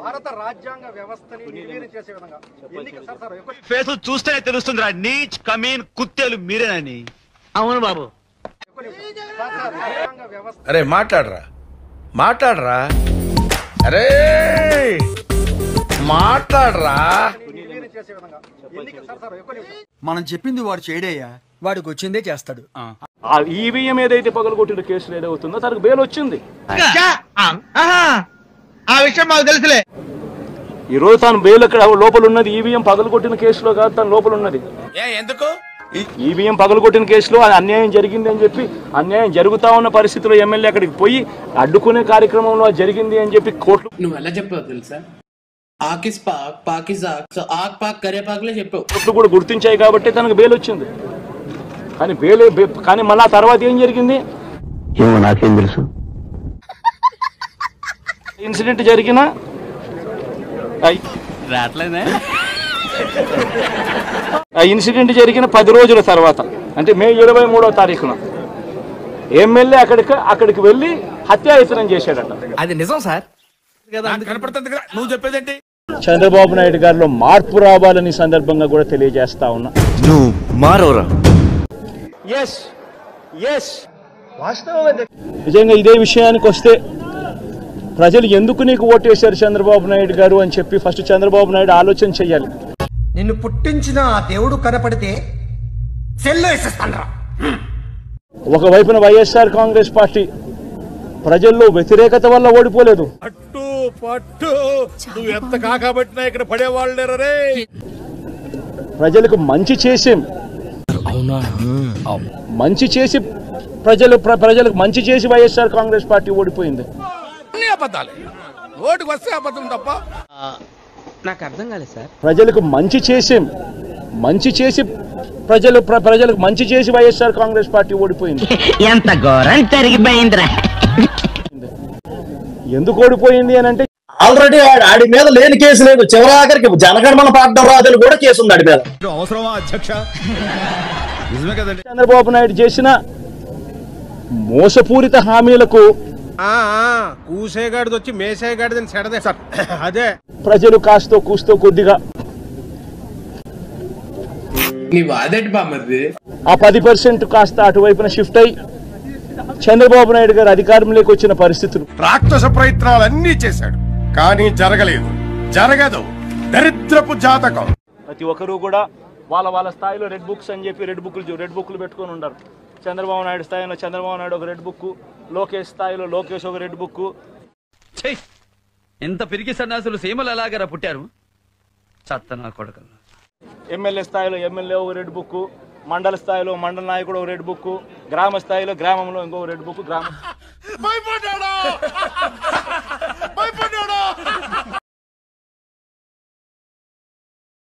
భారత రాజ్యాంగ వ్యవస్థని నిర్వీర్యం చేసే విధంగా ఫేసులు చూస్తేనే తెలుస్తుందిరా నీచ్ కమీన్ కుత్తేలు మీరేనని. అవును బాబు. అరే మాట్లాడరా మాట్లాడరా, అరే మాట్లాడరా. మనం చెప్పింది వాడు చేయడయ్యా, వాడికి వచ్చిందే చేస్తాడు. ఆ ఈవీఎం ఏదైతే పగలగొట్టిన కేసులు ఏదవుతుందో తనకు బెయిల్ వచ్చింది. ఆ విషయం మాకు తెలుసులే. ఈ రోజు తాను బెయిల్ అక్కడ లోపల ఉన్నది ఈవీఎం పగలగొట్టిన కేసులో కాదు, తన లోపల ఉన్నది. ఎందుకు ఈవీఎం పగలగొట్టిన కేసులో అన్యాయం జరిగింది అని చెప్పి, అన్యాయం జరుగుతా ఉన్న పరిస్థితిలో ఎమ్మెల్యే అక్కడికి పోయి అడ్డుకునే కార్యక్రమంలో జరిగింది అని చెప్పి కోర్టు. నువ్వు ఎలా చెప్పావు తెలుసా? ఆకిస్ పాక్ పాకిజాక్, సో ఆక్ పాక్ కరే పాక్లే చెప్పావు. కోర్టు కూడా గుర్తించాయి కాబట్టి తనకు బెయిల్ వచ్చింది. కానీ మళ్ళా తర్వాత ఏం జరిగింది ఏమో నాకేం తెలుసు. ఇన్సిడెంట్ జరిగిన ఇన్సిడెంట్ జరిగిన 10 రోజుల తర్వాత, అంటే మే 23వ తారీఖున ఎమ్మెల్యే అక్కడికి వెళ్ళి హత్యాయత్నం చేశాడట. అది నిజం సార్. కనపడుతుంది కదా నువ్వు చెప్పేదేంటి. చంద్రబాబు నాయుడు గారిలో మార్పు రావాలని సందర్భంగా కూడా తెలియజేస్తా ఉన్నా. నువ్వు మారవరా. నిజంగా ఇదే విషయానికి వస్తే ప్రజలు ఎందుకు నీకు ఓటేశారు చంద్రబాబు నాయుడు గారు అని చెప్పి ఫస్ట్ చంద్రబాబు నాయుడు ఆలోచన చెయ్యాలి. నిన్ను పుట్టించిన ఆ దేవుడు కనపడితే సెల్లో వేసేస్తాను. ఒకవైపున వైఎస్ఆర్ కాంగ్రెస్ పార్టీ ప్రజల్లో వ్యతిరేకత వల్ల ఓడిపోలేదు. పట్టు నువ్వు ఎంత కాకబట్టినా ఇక్కడ పడేవాళ్ళు రే. ప్రజలకు మంచి చేసి ప్రజలకు మంచి చేసి వైఎస్ఆర్ కాంగ్రెస్ పార్టీ ఓడిపోయింది. ఓటుకు వస్తే అబద్ధం తప్ప. నాకు అర్థం కాలేదు సార్. ప్రజలకు మంచి చేసి ప్రజలకు మంచి చేసి వైఎస్ఆర్ కాంగ్రెస్ పార్టీ ఓడిపోయింది. ఎంత ఘోరం జరిగిపోయిందిరా. ఎందుకు ఓడిపోయింది అని అంటే ఆల్రెడీ ఆడి మీద లేని కేసు లేదు. చివరాఖరికి జనగణమన పాడడం రాదని కూడా కేసు ఉంది ఆడి మీద. అవసరమా అధ్యక్ష? నిజమే కదండి. చంద్రబాబు నాయుడు చేసిన మోసపూరిత హామీలకు కూసేగాడిది వచ్చి మేసేగాడిదని సెడదే సార్. అదే ప్రజలు కాస్తో కూస్తో కొద్దిగా ఆ 10% కాస్త అటువైపున షిఫ్ట్ అయి చంద్రబాబు నాయుడు గారు అధికారంలోకి వచ్చిన పరిస్థితులు. రాక్షస ప్రయత్నాలన్నీ చేశాడు కానీ జరగలేదు, జరగదు. దరిద్రపు జాతకం. ప్రతి ఒక్కరూ కూడా వాళ్ళ స్థాయిలో రెడ్ బుక్స్ అని చెప్పి రెడ్ బుక్లు పెట్టుకొని ఉన్నారు. చంద్రబాబు నాయుడు స్థాయిలో చంద్రబాబు నాయుడు ఒక రెడ్ బుక్, లోకేష్ స్థాయిలో లోకేష్ ఒక రెడ్ బుక్. ఎంత పిరికి సన్నాసులు సీమలు ఎలాగరా పుట్టారు. చత్తనా కొడకలు. ఎమ్మెల్యే స్థాయిలో ఎమ్మెల్యే ఒక రెడ్ బుక్, మండల స్థాయిలో మండల నాయకుడు ఒక రెడ్ బుక్, గ్రామ స్థాయిలో గ్రామంలో ఇంకో రెడ్ బుక్.